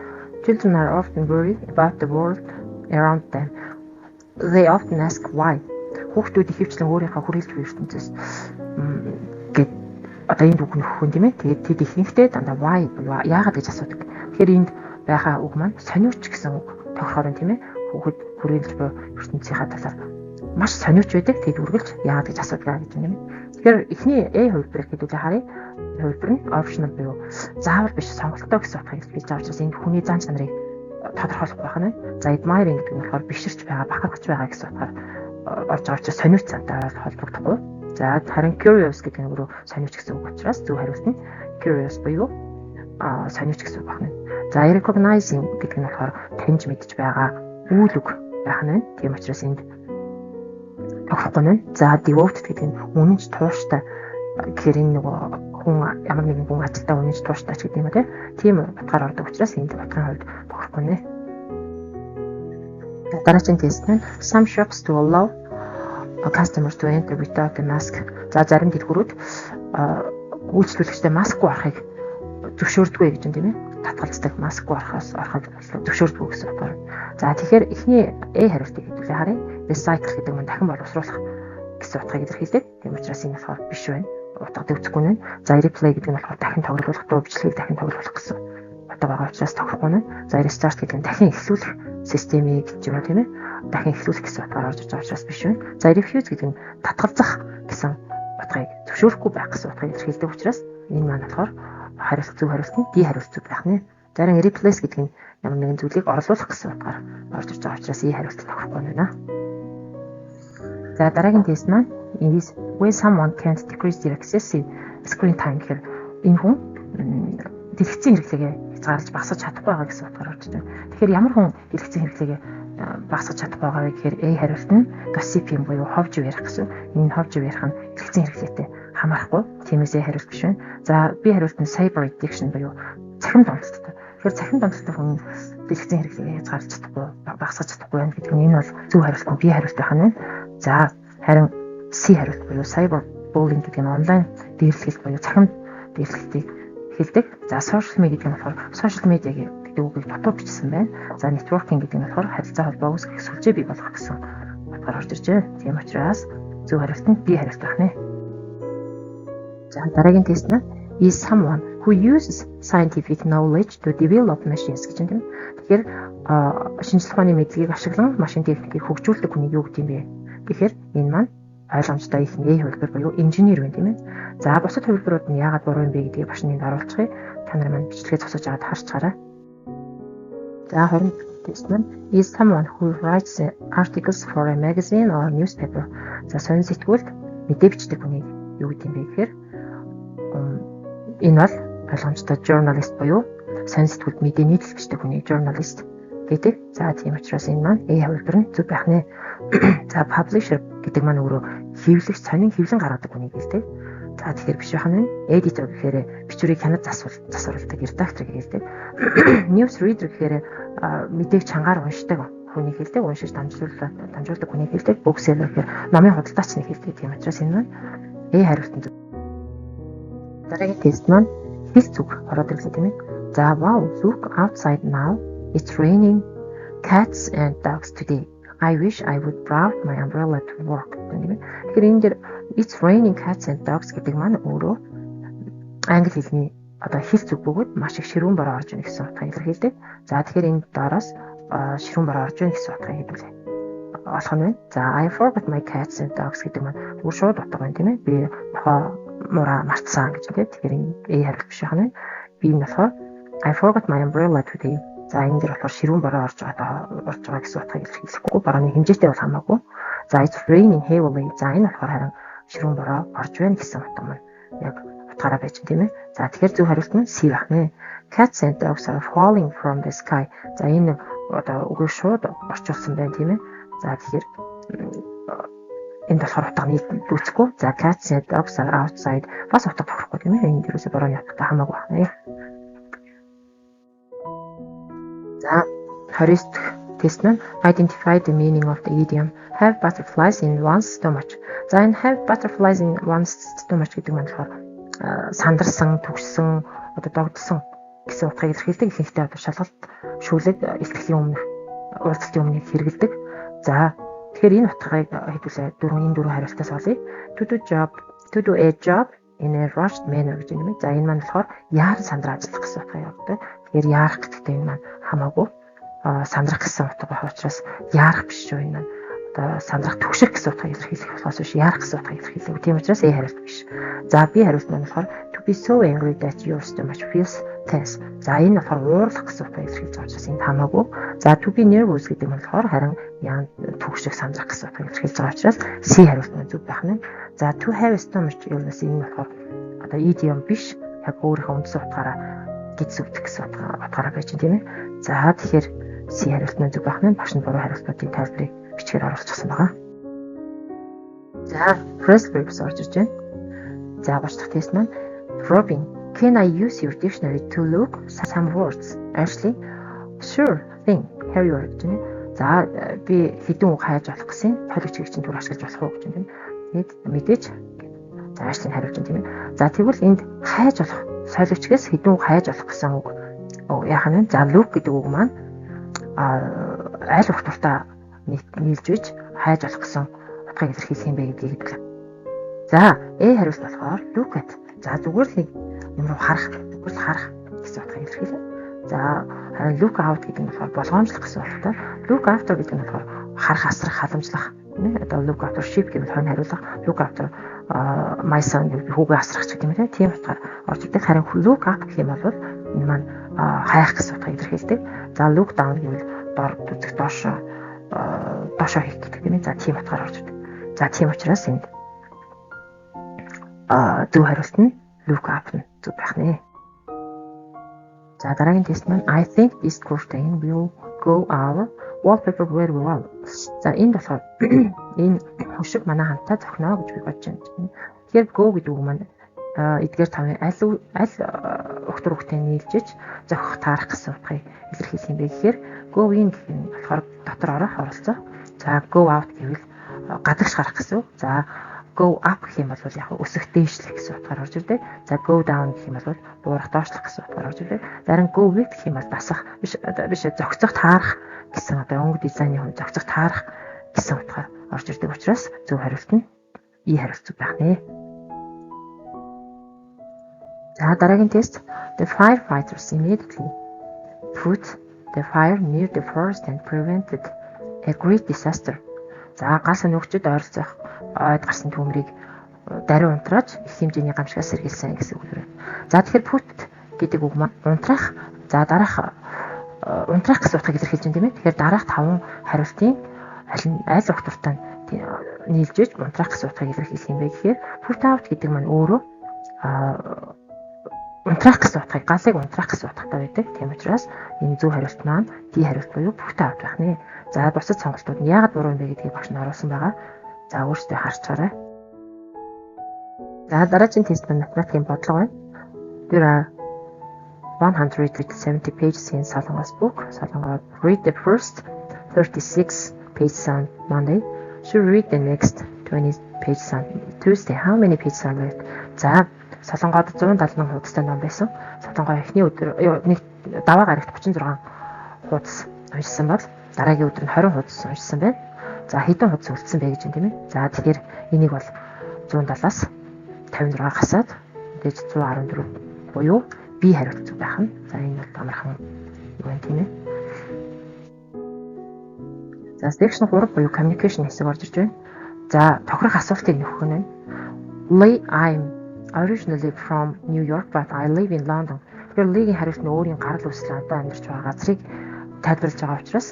children are often worried about the world around them. They often ask why. Хүүхдүүд ихэвчлэн өөрийнхөө хүрээлж буй ертөнцөөс гээд одоо энэ үг нөхөх юм тийм ээ. Тэгээд тэд ихэнхдээ дандаа why яагаад гэж асуудаг. Тэгэхээр энд байгаа үг маань сониуч гэсэн үг тохирохоор юм тийм ээ. Хүүхэд хүрээлж буй ертөнцийнхаа талаар маш сониуч байдаг. Тэд үргэлж яагаад гэж асуудаг гэж юм. Тэгэхээр эхний A хувилбарыг хэдүүлээ харъя. Хувилбар нь optional буюу заавал биш сонголттой гэсэн утгыг хэлж байгаа учраас энэ хүний зан чанарыг тодорхойлох байх нь. За admiring гэдэг нь болохоор биширч байгаа, бахархаж байгаа гэсэн утгаар орж байгаа учраас сониуч зантай холбогдохгүй. За харин curious гэдэг нь өөрөө сониуч гэсэн үг учраас зөв хариулт нь curious буюу сониуч гэсэн үг байна. За recognizing гэдэг нь болохоор таньж мэдж байгаа үйл үг байх нь. Тийм учраас энд тохирохгүй нь. За devoted гэдэг нь үнэнч тууштай гэхээр энэ нөгөө хүн ямар нэгэн хүн ажилдаа үнэнч тууштай ч гэдэг юм аа тийм батгаар ордог учраас энд батгарын хувьд тохирохгүй нэ. Дараагийн тест нь some shops to allow customers to enter without a mask. За зарим дэлгүүрүүд үйлчлүүлэгчтэй маскгүй орохыг зөвшөөрдөггүй гэж юм тийм ээ. Татгалздаг маскгүй орохыг зөвшөөрдөггүй гэсэн утгаар. За тэгэхээр эхний A хариултыг хэдүүлээ харъя. Recycle гэдэг нь дахин боловсруулах гэсэн утгыг илэрхийлдэг. Тийм учраас энэ болохоор биш байна. Утга дэвцэхгүй нэ. За replay гэдэг нь болохоор дахин тоглуулах, дуу бичлэгийг дахин тоглуулах гэсэн утга байгаа учраас тохирохгүй нэ. За restart гэдэг нь дахин эхлүүлэх системийг гэж юм тийм ээ. Дахин эхлүүлэх гэсэн утгаар орж иж байгаа учраас биш байна. За refuse гэдэг нь татгалзах гэсэн утгыг зөвшөөрөхгүй байх гэсэн утгыг илэрхийлдэг учраас энэ маань болохоор хариулт зөв хариулт нь D хариулт зөв байх нэ. Зарим replace гэдэг нь ямар нэгэн зүйлийг орлуулах гэсэн утгаар орж иж байгаа учраас E хариулт тохирохгүй байна. За дараагийн тест маань is when someone can't decrease their excessive screen time гэхээр энэ хүн дэлгэцийн хэрэглээгээ хязгаарлаж багасгаж чадахгүй байгаа гэсэн утгаар орж байна. Тэгэхээр ямар хүн дэлгэцийн хэрэглээгээ багасгаж чадахгүй байгаа вэ гэхээр A хариулт нь gossiping буюу ховж ярих гэсэн. Энэ ховж ярих нь дэлгэцийн хэрэглээтэй хамаарахгүй. Тиймээс A хариулт биш байна. За B хариулт нь cyber addiction буюу цахим донтолттой. Тэгэхээр цахим донтолтой хүн дэлгэцийн хэрэглээгээ хязгаарлаж чадахгүй, багасгаж чадахгүй байна гэдэг нь энэ бол зөв хариулт нь B хариулт байх нь. За харин C хариулт буюу cyber bullying гэдэг нь онлайн дээрлэлт буюу цахим дээрлэлтийг хэлдэг. За social media гэдэг нь болохоор social media гэдэг үгийг дотор бичсэн байна. За networking гэдэг нь болохоор харилцаа холбоо үүсгэх, сүлжээ бий болгох гэсэн утгаар орж иржээ. Тийм учраас зөв хариулт нь B хариулт байна. За дараагийн тест нь is someone who uses scientific knowledge to develop machines гэж юм. Тэгэхээр шинжлэх ухааны мэдлэгийг ашиглан машин техникийг хөгжүүлдэг хүнийг юу гэдэг юм бэ? Тэгэхээр энэ маань ойлгомжтой их A хувилбар буюу инженер байна тийм ээ. За бусад хувилбарууд нь яагаад буруу юм бэ гэдгийг баш нэнд оруулчихъя. Та нар маань бичлэгээ зогсоож аваад харцгаарай. За 20 тест маань is someone who writes articles for a magazine or newspaper. За сонин сэтгүүлд мэдээ бичдэг хүнийг юу гэдэг юм бэ гэхээр энэ бол ойлгомжтой journalist буюу сонин сэтгүүлд мэдээ нийтлэгчдэг хүнийг journalist гэдэг. За тийм учраас энэ маань A хувилбар нь зөв байх нэ. За publisher гэдэг маань өөрөө хэвлэгч, сонин хэвлэн гаргадаг хүнийг хэлдэг. За тэгэхээр биш байх нь editor гэхээр бичвэрийг хянаж засварладаг редактор гэдэг. News reader гэхээр мэдээг чангаар уншдаг хүнийг хэлдэг, уншиж дамжуулдаг хүнийг хэлдэг. Bookseller гэхээр номын худалдаачныг хэлдэг. Тийм учраас энэ маань A хариулт. Дараагийн тест маань хэлц үг ороод ирлээ тийм ээ. За wow, look outside now. It's raining cats and dogs today. I wish I would brought my umbrella to work. Тэгэхээр энэ дээр it's raining cats and dogs гэдэг маань өөрөө англи хэлний одоо хэлц үг бөгөөд маш их ширүүн бороо орж ийн гэсэн утгыг илэрхийлдэг. За тэгэхээр энэ доороос ширүүн бороо орж ийн гэсэн утгыг хэлүүлээ. Олох нь байна. За I forgot my cats and dogs гэдэг маань бүр шууд утга байна тийм ээ. Би мура мартсан гэж тийм. Тэгэхээр энэ A хариулт биш байна. B нь болохоор I forgot my umbrella today. За энэ дээр болохоор ширүүн бороо орж байгаа гэсэн утгыг илэрхийлэхгүй. Борооны хэмжээтэй бол хамаагүй. За it's raining heavily. За энэ болохоор харин ширүүн бороо орж байна гэсэн утга маань яг утгаараа байж тийм ээ. За тэгэхээр зөв хариулт нь C байна. Cats and dogs are falling from the sky. За энэ одоо үгээр шууд орчуулсан байна тийм ээ. За тэгэхээр энд болохоор утга нийлүүлцэхгүй. За cats and dogs are outside. Бас утга тохирохгүй тийм ээ. Энд юусоо борооны утгатай хамаагүй байна. За 29 дахь тест маань identify the meaning of the idiom have butterflies in one's stomach. За энэ have butterflies in one's stomach гэдэг маань болохоор сандарсан, түгшсэн, одоо догдсон гэсэн утгыг илэрхийлдэг. Ихэнхдээ одоо шалгалт, шүлэг, илтгэлийн өмнөх, уулзалтын өмнөх хэрэгэлдэг. За тэгэхээр энэ утгыг хэдүүлээ дөрвөн хариултаас олъё. To do a job in a rushed manner гэж юм. За энэ маань болохоор яаран сандраа ажиллах гэсэн утгыг явуулдаг. Тэгэхээр яарах гэдэгтэй энэ маань хамаагүй сандрах гэсэн утга байх учраас яарах биш шүү энэ маань. Одоо сандрах түгших гэсэн утгыг илэрхийлэх болохоос биш яарах гэсэн утгыг илэрхийлэх. Тийм учраас A хариулт биш. За B хариулт маань болохоор to be so angry that your stomach feels tense. За энэ болохоор уурлах гэсэн утгыг илэрхийлж байгаа учраас энэ хамаагүй. За to be nervous гэдэг нь болохоор харин яан түгших сандрах гэсэн утгыг илэрхийлж байгаа учраас C хариулт маань зөв байх нь. За to have a stomach illness энэ болохоор одоо idiom биш. Яг өөрийнхөө үндсэн утгаараа гидс өвдөх гэсэн утгаараа байж тийм ээ. За тэгэхээр C хариулт нь зөв байх нь. Багш нь буруу хариултуудын тайлбарыг бичгээр оруулчихсан байгаа. За phrasal verbs орж ирж байна. За 30 дахь тест маань Robin, can I use your dictionary to look some words? Ashley, sure thing. Here you are гэж байна. За би хэдэн үг хайж болох гэсэн толгойч чинь түр ашиглаж болох уу гэж байна. Тэгэд мэдээж за Ashley хариулж байна тийм ээ. За тэгвэл энд хайж болох солиочгоос хэдэн үг хайж болох гэсэн үг яах нь за look гэдэг үг маань аль утгаараа нийлж бич хайж болох гэсэн утгыг илэрхийлэх юм бэ гэдгийг хэлдэг. За A хариулт болохоор look at. За зүгээр л нэг юм руу харах гэсэн утгыг илэрхийлээ. За харин look out гэдэг нь болохоор болгоомжлох гэсэн утгатай. Look after гэдэг нь болохоор харах, асрах, халамжлах. Одоо look after sheep гэвэл хонь хариулах. Look after my son гэвэл хүүгээ асрах гэх юм тийм утгаар орж ирдэг. Харин look up гэх юм бол энэ маань хайх гэсэн утгыг илэрхийлдэг. За look down гэвэл дор үзэх доошоо хийх гэдэг тийм ээ. За тийм утгаар орж ирдэг. За тийм учраас энд зөв хариулт нь look up нь зөв байх нэ. За дараагийн тест маань I think this curtain will go our wallpaper very well. За энэ болохоор энэ хөшиг манай хамтаа зохино гэж би бодож байна. Тэгэхээр go гэдэг үг маань эдгээр тавын аль өгтөр үгтэй нийлжиж зохих таарах гэсэн утгыг илэрхийлэх юм бэ гэхээр go in гэх нь болохоор дотор орох оролцоо. За go out гэвэл гадагш гарах гэсэн үг. За go up гэх юм бол яг өсөх дээшлэх гэсэн утгаар орж ирдэг. За go down гэх юм бол буурах доошлох гэсэн утгаар орж ирдэг. Зарим go with гэх юм бол дасах биш зохицох таарах гэсэн одоо өнгө дизайны хүн зохицох таарах гэсэн утгаар орж ирдэг учраас зөв хариулт нь E хариулт зөв байх нэ. За дараагийн тест the firefighters immediately put the fire near the forest and prevented a great disaster. За гал сонирхчид ойролцох ойд гарсан төмрийг даруй унтрааж их хэмжээний гамшигаас сэргийлсэн гэсэн үг байна. За тэгэхээр put гэдэг үг маань унтрах. За дараах унтрах гэсэн утгыг илэрхийлж байна тийм ээ. Тэгэхээр дараах 5 хариултын аль өгтөртөө нийлжиж унтрах гэсэн утгыг илэрхийлэх юм бэ гэхээр put out гэдэг маань өөрөө унтрах гэсэн утгыг галыг унтрах гэсэн утгатай байдаг. Тийм учраас энэ зөв хариулт маань D хариулт буюу put out байх нэ. За бусад сонголтууд нь яагаад буруу юм бэ гэдгийг багш нь оруулсан байгаа. За өөрсдөө харцгаарай. За дараагийн тест маань математикийн бодлого байна. There are 170 pages in Solonga's book. Solonga read the first 36 pages on Monday. Should read the next 20 pages on Tuesday. How many pages are left? За Солонгоод 170 хуудастай ном байсан. Солонгоо эхний өдөр нэг даваа гарагт 36 хуудас уншсан бол дараагийн өдөр нь 20 хуудас уншсан байна. За хэдэн хуудас үлдсэн бэ гэж юм тийм ээ. За тэгэхээр энийг бол 170-аас 56 гасаад мэдээж 114 буюу B хариулт зөв байх нь. За энэ бол амархан юу вэ тийм ээ. За section 3 буюу communication хэсэг орж ирж байна. За тохирох асуултыг нөхөх нь байна. I'm originally from New York but I live in London. Тэгэхээр Lee-ийн хариулт нь өөрийн гарал үүсэл одоо амьдарч байгаа газрыг тайлбарлаж байгаа учраас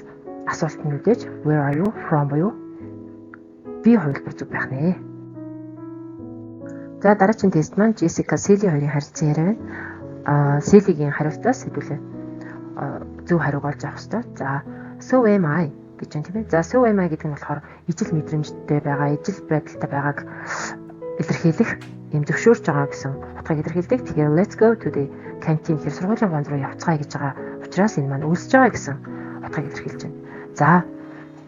асуулт нь үлдээж where are you from буюу би хувилбар зүг байх нэ. За дараагийн тест маань Jessica Sally хоёрын харилцан яриа байна. Sally-гийн хариултаас хэдүүлээ зөв хариуг олж авах хэрэгтэй. За so am I гэж юм тийм ээ. За so am I гэдэг нь болохоор ижил мэдрэмжтэй байгаа, ижил байдалтай байгааг илэрхийлэх юм зөвшөөрч байгаа гэсэн утгыг илэрхийлдэг. Тэгэхээр let's go to the canteen гэхэр сургуулийн гонд руу явцгаая гэж байгаа учраас энэ маань үлсэж байгаа гэсэн утгыг илэрхийлж байна. За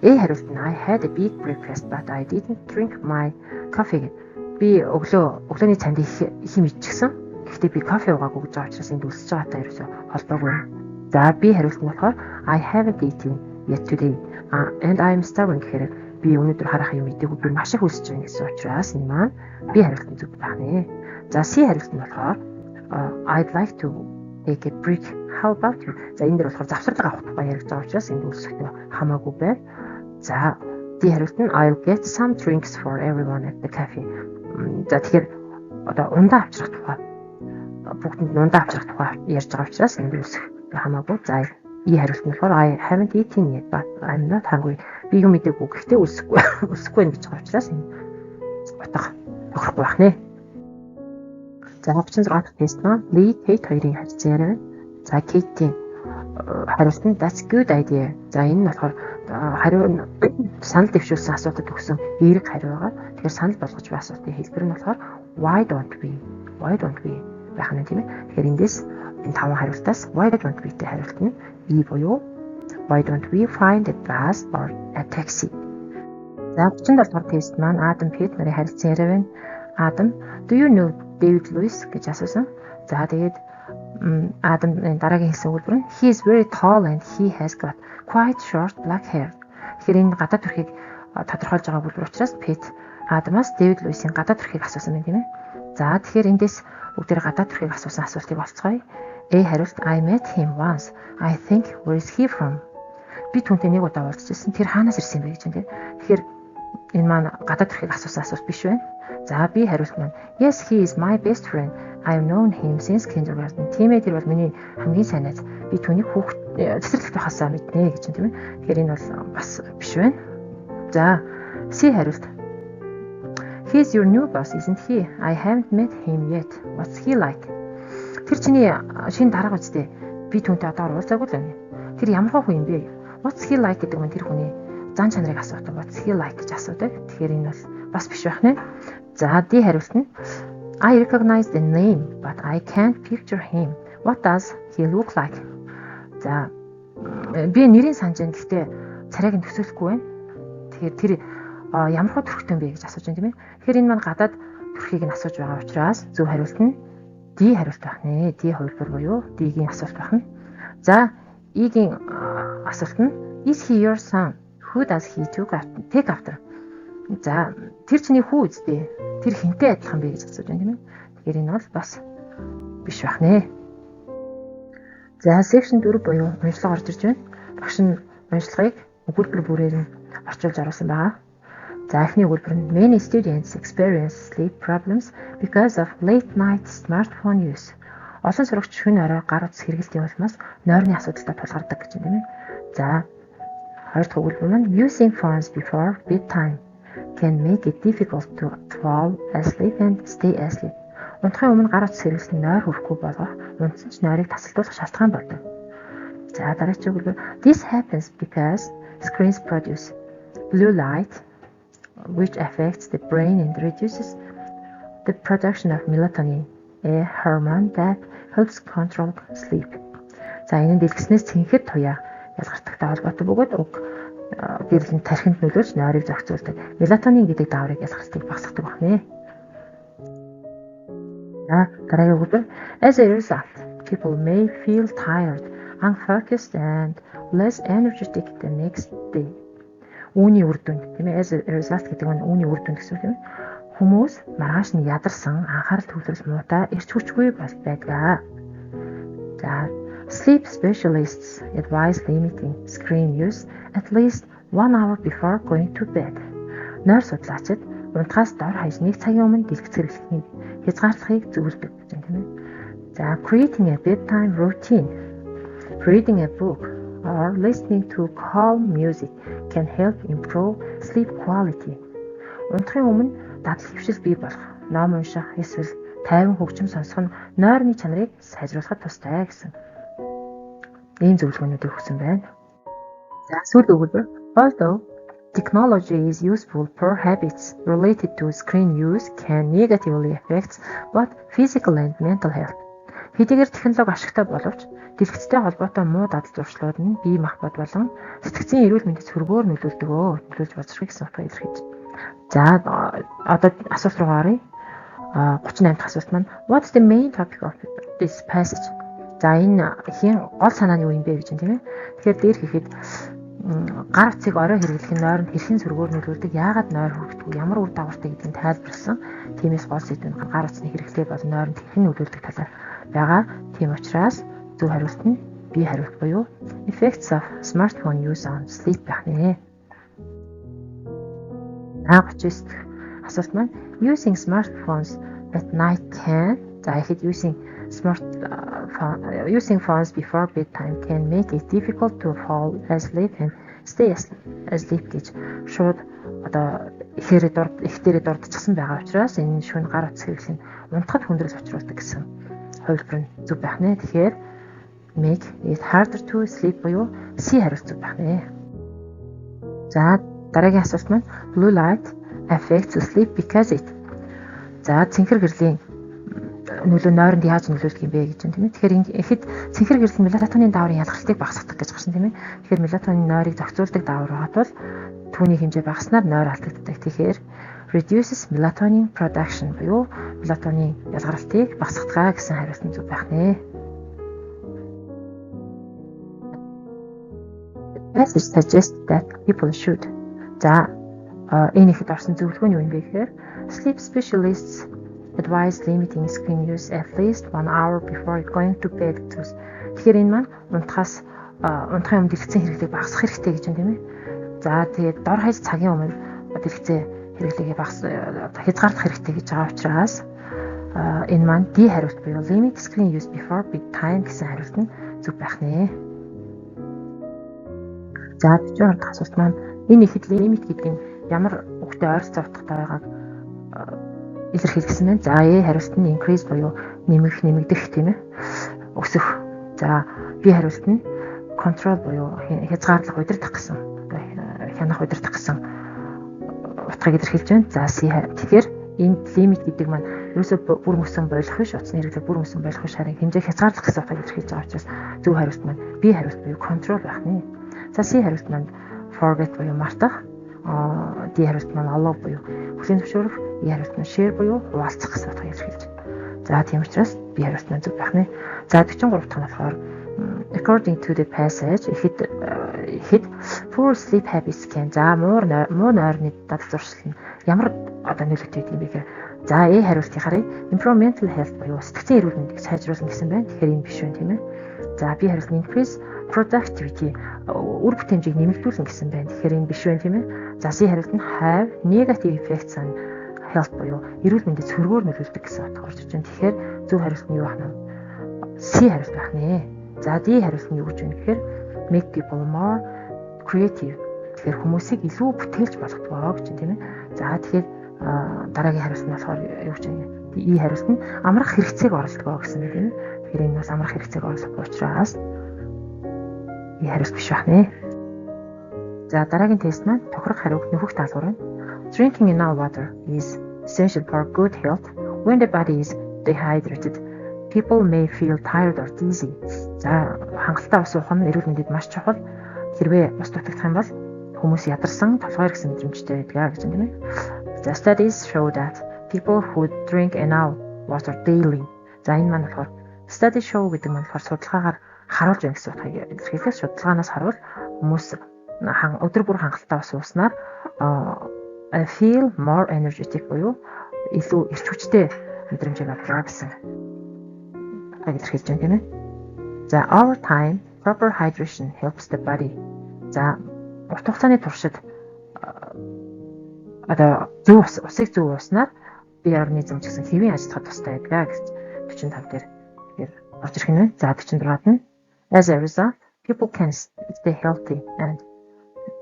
A хариулт нь I had a big breakfast but I didn't drink my coffee. Би өглөөний цанд их мэдчихсэн. Гэхдээ би кофе уугаагүй гэж байгаа учраас энд үлсэж байгаатай ерөөсө холбоогүй байна. За B хариулт нь болохоор I haven't eaten yet today and I'm starving гэхээр би өнөөдөр харах юм идэггүй би маш их үлсэж байгаа гэсэн учраас энэ маань B хариулт нь зөв байх нэ. За C хариулт нь болохоор I'd like to take a break. How about you? За энэ дэр болохоор завсарлага авах тухай яригдж байгаа учраас энд үлсэхтэй хамаагүй байна. За D хариулт нь I'll get some drinks for everyone at the cafe. За тэгэхээр одоо ундаа авчрах тухай бүгдэнд ундаа авчрах тухай ярьж байгаа учраас энд үлсэх хамаагүй. За E хариулт нь болохоор I haven't eaten yet but I'm not hungry. Би юм идэггүй гэхдээ үлсэхгүй гэж байгаа учраас энэ утга тохирохгүй байх нэ. За 36 дахь тест маань Lee Kate хоёрын харилцан яриа байна. За Kate-ийн хариулт нь that's good idea. За энэ нь болохоор хариу санал дэвшүүлсэн асуултад өгсөн эерэг хариу байгаа. Тэгэхээр санал болгож буй асуултын хэлбэр нь болохоор why don't we байх нь тийм ээ. Тэгэхээр эндээс энэ 5 хариултаас why don't we-тэй хариулт нь E буюу why don't we find a bus or a taxi. За 37 дахь тест маань Адам Пет нарын харилцан яриа байна. Adam, do you know David Lewis гэж асуусан. За тэгээд Адам дараагийн хэлсэн үйлбэр нь he is very tall and he has got quite short black hair. Тэгэхээр энэ гадаад төрхийг тодорхойлж байгаа үйлбэр учраас Пет Адамаас David Lewis-ийн гадаад төрхийг асуусан байна тийм ээ. За тэгэхээр эндээс бүгдээр гадаад төрхийг асуусан асуултыг олцгоё. A хариулт I met him once. I think where is he from? Би түүнтэй нэг удаа уулзчихсан. Тэр хаанаас ирсэн бэ гэж юм тийм. Тэгэхээр энэ маань гадаад төрхийг асуусан асуулт биш байна. За B хариулт маань yes he is my best friend. I've known him since kindergarten. Тийм ээ тэр бол миний хамгийн сайн найз. Би түүнийг цэцэрлэгт байхасаа мэднэ гэж юм тийм ээ. Тэгэхээр энэ бол бас биш байна. За C хариулт He's your new boss, isn't he? I haven't met him yet. What's he like? Тэр чиний шинэ дарга үстэй. Би түүнтэй одоо уулзаагүй л байна. Тэр ямар хүн юм бэ? What's he like гэдэг нь тэр хүний зан чанарыг асуудаг. What's he like гэж асуудаг. Тэгэхээр энэ бол бас биш байх нэ. За D хариулт нь I recognize the name but I can't picture him. What does he look like? За би нэрийг санаж байна. Гэхдээ царайг нь төсөөлөхгүй байна. Тэгэхээр тэр ямар төрхтэй юм бэ гэж асууж байна тийм ээ. Тэгэхээр энэ маань гадаад төрхийг нь асууж байгаа учраас зөв хариулт нь D хариулт байх нэ. D хувилбар буюу D-гийн асуулт байна. За E-гийн асуулт нь is he your son? Who does he take after? За тэр чиний хүү үстэй. Тэр хинтэй адилхан бэ гэж асууж байна тийм ээ. Тэгэхээр энэ бол бас биш байх нэ. За section 4 буюу уншлага орж ирж байна. Багш нь уншлагыг өгүүлбэр бүрээр нь орчуулж оруулсан байгаа. За эхний өгүүлбэр нь many students experience sleep problems because of late night smartphone use. Олон сурагч шөнө орой гар утас хэрэглэлийн улмаас нойрны асуудалтай тулгардаг гэж юм байна. За хоёр дахь өгүүлбэр нь using phones before bedtime can make it difficult to fall asleep and stay asleep. Унтахын өмнө гар утас хэрэглэсэн нойр хүрэхгүй болгох, унтсан ч нойрыг тасалдуулах шалтгаан болдог. За дараагийн өгүүлбэр this happens because screens produce blue light which affects the brain and reduces the production of melatonin, a hormone that helps control sleep. За энэ дэлгэснээс цэнхэд туяа ялгартагтай холбоотой бөгөөд уг гэрлийн тархинд нөлөөлж нойрыг зохицуулдаг. Мелатонин гэдэг дааврыг ялгартыг багасгадаг байна. За дараагийн өгүүлбэр as a result, people may feel tired, unfocused and less energetic the next day. Үүний үр дүнд тийм ээ as a result гэдэг нь үүний үр дүнд гэсэн үг юм. Хүмүүс маргааш нь ядарсан, анхаарал төвлөрөл муутай, эрч хүчгүй байдаг. За sleep specialists advise limiting screen use at least 1 hour before going to bed. Нойр судлаачид унтахаас дор хаяж 1 цагийн өмнө дэлгэц хэрэглэхийг хязгаарлахыг зөвлөдөг гэж байна тийм ээ. За creating a bedtime routine, reading a book or listening to calm music can help improve sleep quality. Унтахын өмнө дадал хөвшил бий болох, ном унших, эсвэл тайван хөгжим сонсох нь нойрны чанарыг сайжруулахад тустай гэсэн. Ийм зөвлөгөөнүүдийг өгсөн байна. За сүүлийн өгүүлбэр. Although technology is useful for habits related to screen use can negatively affect both physical and mental health. Хэдийгээр технологи ашигтай боловч дэлгэцтэй холбоотой муу дадал зуршлууд нь бие махбод болон сэтгцийн эрүүл мэндэд сөргөөр нөлөөлж болзошгүй гэсэн утгаар илэрхийлж. За одоо асуулт руу оръё. 38 дахь асуулт маань What's the main topic of this passage? За энэ хийн гол санааны юу юм бэ гэж юм тийм ээ. Тэгэхээр дээр хийхэд гар утсыг орой хэрэглэх нь нойронд хэрхэн сөргөөр нөлөөлдөг, яагаад нойр хөвгдөг, ямар үр дагавартай гэдгийг тайлбарласан. Тиймээс гол сэдвэн гар утасны хэрэглээ бол нойронд хэрхэн нөлөөлдөг талаар байгаа. Тийм учраас зөв хариулт нь B хариулт буюу Effects of Smartphone Use on Sleep байх нэ. 39 асуулт маань Using smartphones at night can using phones before bedtime can make it difficult to fall asleep and stay asleep гэж шууд одоо ихтэрээ дурдчихсан байгаа учраас энэ шөнө гар утас хэрэглэх нь унтахад хүндрэл учруулдаг гэсэн хувилбар нь зөв байх нэ. Тэгэхээр make it harder to sleep буюу C хариулт зөв байх нэ. За дараагийн асуулт маань blue light affects sleep because it. За цэнхэр гэрлийн нөлөө нойронд яаж нөлөөлдөг юм бэ гэж юм тийм ээ. Тэгэхээр ихэд цэнхэр гэрэл мелатонин дааврын ялгалтыг багасгадаг гэж гарсан тийм ээ. Тэгэхээр мелатонин нойрыг зохицуулдаг даавар байгаа тул түүний хэмжээ багаснаар нойр алдагддаг. Тэгэхээр reduces melatonin production буюу мелатонин ялгарлтыг багасгадаг гэсэн хариулт нь зөв байх нэ. Passage suggests that people should. За энэ ихэд орсон зөвлөгөө нь юу юм бэ гэхээр sleep specialists advise limiting screen use at least 1 hour before going to bed. Тэгэхээр энэ маань унтахын өмнө дэлгэцэн хэрэглээг багасгах хэрэгтэй гэж юм тийм ээ. За тэгээд дор хаяж цагийн өмнө дэлгэцэн хэрэглээгээ хязгаарлах хэрэгтэй гэж байгаа учраас энэ маань D хариулт буюу limit screen use before bedtime гэсэн хариулт нь зөв байх нэ. За 40 дахь асуулт маань энэ ихэд limit гэдэг нь ямар үгтэй ойролцоо утгатай байгааг илэрхийлсэн байна. За хариулт нь increase буюу нэмэгдэх тийм ээ. Өсөх. За B хариулт нь control буюу хязгаарлах, удирдах гэсэн. Хянах, удирдах гэсэн утгыг илэрхийлж байна. За C тэгэхээр энэ limit гэдэг маань ерөөсөө бүр мөсөн болох биш, утасны хэрэглээ бүр мөсөн болох биш, харин хэмжээг хязгаарлах гэсэн утгыг илэрхийлж байгаа учраас зөв хариулт маань B хариулт буюу control байх нэ. За C хариулт маань forget буюу мартах. D хариулт маань allow буюу хүлээн зөвшөөрөх, E хариулт маань share буюу хуваалцах гэсэн утгыг илэрхийлж. За тийм учраас B хариулт маань зөв байх нэ. За 43 дахь нь болохоор according to the passage ихэд poor sleep habits can муу нойрны дадал зуршил нь ямар одоо нөлөөтэй юм бэ гэхээр за E хариултыг харъя. Improve mental health буюу сэтгцийн эрүүл мэндийг сайжруулна гэсэн байна. Тэгэхээр энэ биш үү тийм ээ. За B хариулт нь increase productivity үр бүтээмжийг нэмэгдүүлнэ гэсэн байна. Тэгэхээр энэ биш байна тийм ээ. За C хариулт нь have negative effects on health буюу эрүүл мэндэд сөргөөр нөлөөлдөг гэсэн утгаар орж байна. Тэгэхээр зөв хариулт нь юу байх нь? C хариулт байх нэ. За D хариулт нь юу гэж байна гэхээр make people more creative. Тэгэхээр хүмүүсийг илүү бүтээлч болгодог гэж байна тийм ээ. За тэгэхээр дараагийн хариулт нь болохоор юу гэж байна? E хариулт нь амрах хэрэгцээг оруулдаг гэсэн үг тийм ээ. Тэгэхээр энэ бас амрах хэрэгцээг оруулах учраас E хариулт биш байна. За дараагийн тест маань тохирох хариуг нөхөх даалгавар байна. Drinking enough water is essential for good health. When the body is dehydrated, people may feel tired or dizzy. За хангалттай ус уух нь эрүүл мэндэд маш чухал. Хэрвээ ус дутагдах юм бол хүмүүс ядарсан, толгойр гэсэн мэдрэмжтэй байдаг гэж байна. The studies show that people who drink enough water daily. За энэ маань болохоор study show гэдэг маань болохоор судалгаагаар харуулж байна гэсэн утгыг илэрхийлэх. Судалгаанаас харуул хүмүүс өдөр бүр хангалттай ус ууснаар I feel more energetic буюу илүү эрч хүчтэй мэдрэмжийг авдаг гэсэн илэрхийлж байна тийм ээ. За over time proper hydration helps the body. За урт хугацааны туршид одоо зөв усыг зөв ууснаар бие организм ч гэсэн хэвийн ажиллахад тустай байдаг гэж 45 дээр орж ирэх нь. За 46-ад нь as a result people can stay healthy and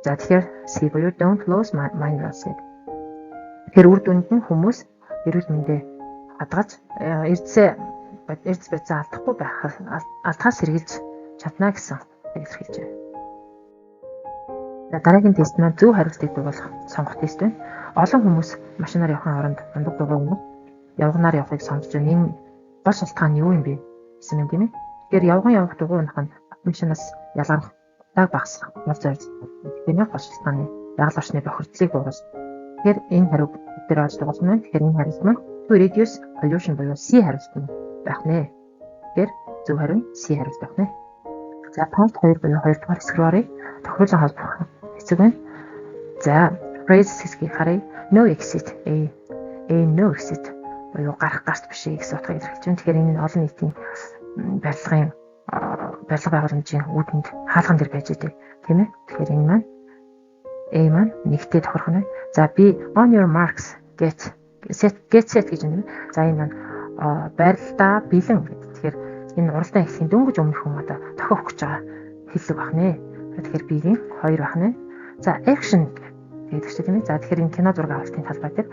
за тэгэхээр C буюу don't lose mind loss. Тэр үр дүнд нь хүмүүс эрүүл мэндээ хадгаж эрдэс байцаа алдахгүй байх алдхаас сэргийлж чадна гэсэн илэрхийлж байна. За дараагийн тест маань зөв хариултыг дагуулах сонгох тест байна. Олон хүмүүс машинаар явахын оронд дундад дугуй өмнө явганаар явахыг сонгож байна. Энэ гол шалтгаан нь юу юм бэ гэсэн юм тийм ээ. Тэгэхээр явах дугуй унах нь машинаас ялгарх даг багасгах яв зорж тэний гол шалтгааны ягаал орчны бохирдлыг бууруулж. Тэгэхээр энэ хариуг дээр олж дуусна. Тэгэхээр энэ хариулт маань to reduce pollution буюу C хариулт нь байх нэ. Тэгэхээр зөв хариу нь C хариулт байх нэ. За part 2 буюу 2 дугаар хэсэг рүү оръё. Тохируулан холбох хэсэг байна. За phrase хэсгийг харъя. No exit A no exit буюу гарах гарт биш гэсэн утгыг илэрхийлж байна. Тэгэхээр энэ олон нийтийн барилга байгууламжийн үүдэнд хаалган дээр байж идэг тийм ээ. Тэгэхээр энэ маань A маань нэгтэй тохирох нь. За B on your marks get set гэж байна. За энэ маань байрлалдаа бэлэн гэдэг. Тэгэхээр энэ уралдаан эхлэхийн дөнгөж өмнөх хүн одоо тохиох гэж байгаа хэллэг баг нэ. Тэгэхээр B-ийн 2 байх нэ. За action гэдэг чинь тийм ээ. За тэгэхээр энэ кино зураг авалтын талбай дээр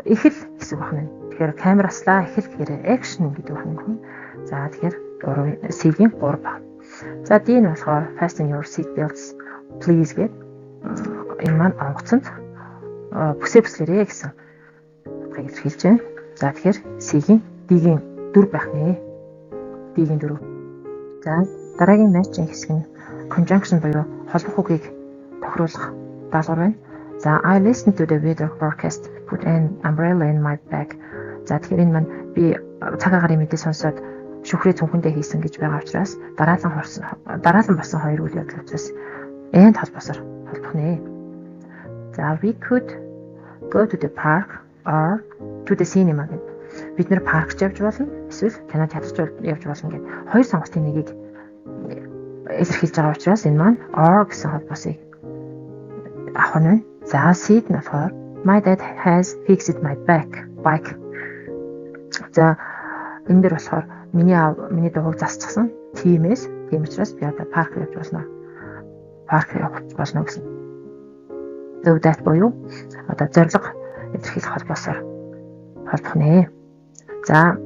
эхэл гэсэн баг нэ. Тэгэхээр камераслаа эхэл гэхээр action гэдэг баг нэ. За тэгэхээр C-ийн 3 баг. За D нь болохоор fasten your seat belts please гэдэг. Энэ маань онгоцонд бүсээ гэсэн утгыг илэрхийлж байна. За тэгэхээр C-ийн D-ийн 4 байх нэ. D-ийн 4. За дараагийн matching хэсэг нь conjunction буюу холбох үгийг тохируулах даалгавар байна. За I listen to the weather forecast, put an umbrella in my bag. За тэгэхээр энэ маань би цаг агарын мэдээ сонсоод шүхрээ цүнхэндээ хийсэн гэж байгаа учраас дараалан басан хоёр үйл явдал учраас and холбосоор холбох нэ. За we could go to the park or to the cinema гэдэг. Бид нэр паркч явж болно эсвэл кино театрч явж болно гэдэг. Хоёр сонголтын нэгийг илэрхийлж байгаа учраас энэ маань or гэсэн холбоосыг авах нь. За C нь болохоор my dad has fixed my bike. За энэ дээр болохоор миний дууг засчихсан. Тийм учраас би одоо парк явж болно. Парк явж болно гэсэн. So that буюу одоо зорилго илэрхийлэх холбоосоор холбох нэ. За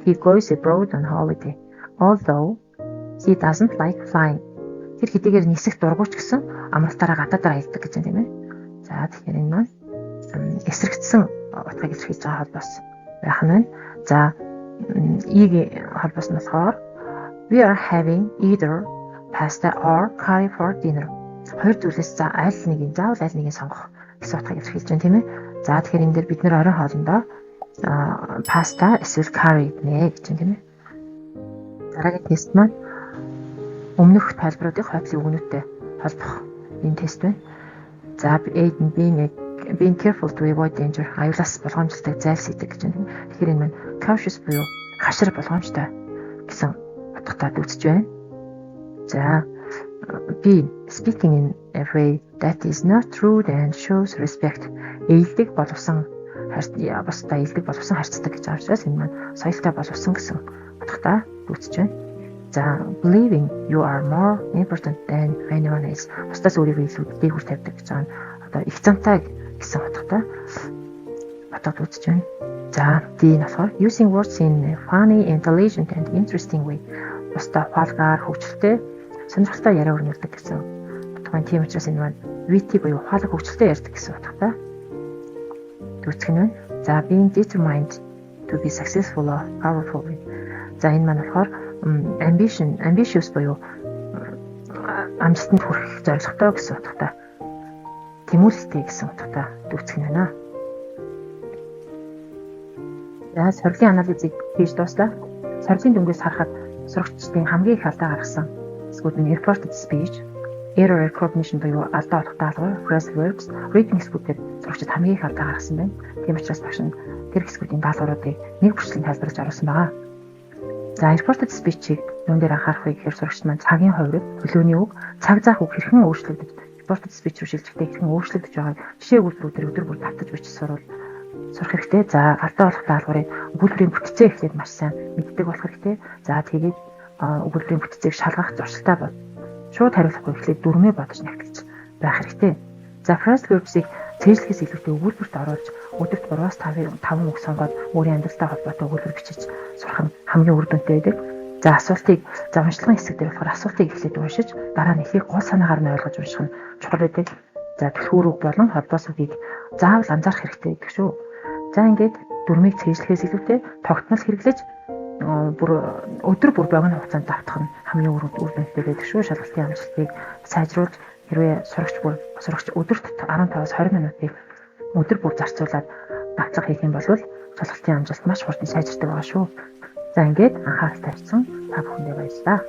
he goes abroad on holiday although he doesn't like flying. Тэр хэдийгээр нисэх дургуйч гэсэн амралтаараа гадаадаар аялдаг гэж байна тийм ээ. За тэгэхээр энэ маань эсрэгдсэн утгыг илэрхийлж байгаа холбоос байх нь. За E-гийн холбоос нь болохоор we are having either pasta or curry for dinner. Хоёр зүйлээс заавал аль нэгийг сонгох гэсэн утгыг илэрхийлж байна тийм ээ. За тэгэхээр энэ дээр бид нэр оройн хоолндоо паста эсвэл curry нэ гэж байна тийм ээ. Дараагийн тест маань өмнөх тайлбаруудын хойдлын үгнүүттэй холбох энэ тест байна. За A нь being careful to avoid danger. Аюулаас болгоомжтой зайлсхийдэг гэж байна. Тэгэхээр энэ маань cautious буюу хашир болгоомжтой гэсэн утгатай үзэж байна. За B speaking in a way that is not rude and shows respect. Эелдэг боловсон харьцдаг гэж байгаа учраас энэ маань соёлтой боловсон гэсэн утгатай үзэж байна. За believing you are more important than anyone else. Бусдаас өөрийгөө илүү дээгүүр тавьдаг гэж байгаа нь одоо их замтай гэсэн утгатай бодоод үзэж байна. За D нь болохоор using words in a funny, intelligent and interesting way. Бусдаа ухаалгаар хөгжилтэй сонирхолтой яриа өрнүүлдэг гэсэн утга байна. Тийм учраас энэ маань witty буюу ухаалаг хөгжилтэй ярьдаг гэсэн утгатай үзэх нь байна. За being determined to be successful or powerful. За энэ маань болохоор ambitious буюу амжилтанд хүрэх зорилготой гэсэн утгатай. Тэмүүлэлтэй гэсэн утгатай үзэх нь байна. За сорилын анализыг хийж дууслаа. Сорилын дүнгээс харахад сурагчдын хамгийн их алдаа гаргасан эсвэл reported speech, error recognition буюу алдаа олох даалгавар, phrasal verbs, reading хэсгүүдээр сурагчид хамгийн их алдаа гаргасан байна. Тийм учраас багш нь тэр хэсгүүдийн даалгавруудыг нэг бүрчлэн тайлбарлаж оруулсан байгаа. За reported speech-ийг юун дээр анхаарахыг гэхээр сурагчид маань цагийн хувирал, төлөөний үг, цаг заах үг хэрхэн өөрчлөгдөж, reported speech руу шилжихдээ хэрхэн өөрчлөгдөж байгааг жишээ үйлдвэрүүдээр өдөр бүр татаж бичиж сурах хэрэгтэй. За алдаа олох даалгаврыг үйлдвэрийн бүтцээ эхлээд маш сайн мэддэг болох хэрэгтэй. За тэгээд өгүүлбэрийн бүтцийг шалгах зуршилтай бол шууд хариулахгүй эхлээд дүрмээ бодож нэгтгэж байх хэрэгтэй. За phrasal verbs-ийг цээжлэхээс илүүтэй өгүүлбэрт оруулж өдөрт 3-5 үг сонгоод өөрийн амьдралтай холбоотой өгүүлбэр бичиж сурах нь хамгийн үр дүнтэй байдаг. За уншлагын хэсэг дээр болохоор асуултыг эхлээд уншиж дараа нь эхийг гол санаагаар нь ойлгож унших нь чухал байдаг. За түлхүүр үг болон холбоос үгийг заавал анзаарах хэрэгтэй гэдэг шүү. За ингээд дүрмийг цээжлэхээс илүүтэй тогтмол хэрэглэж өдөр бүр богино хугацаанд давтах нь хамгийн үр дүнтэй байдаг шүү. Шалгалтын амжилтыг сайжруулж хэрвээ сурагч өдөрт 15-20 минутыг өдөр бүр зарцуулаад давтлага хийх юм бол шалгалтын амжилт маш хурдан сайжирдаг байгаа шүү. За ингээд анхаарал тавьсан та бүхэндээ баярлалаа.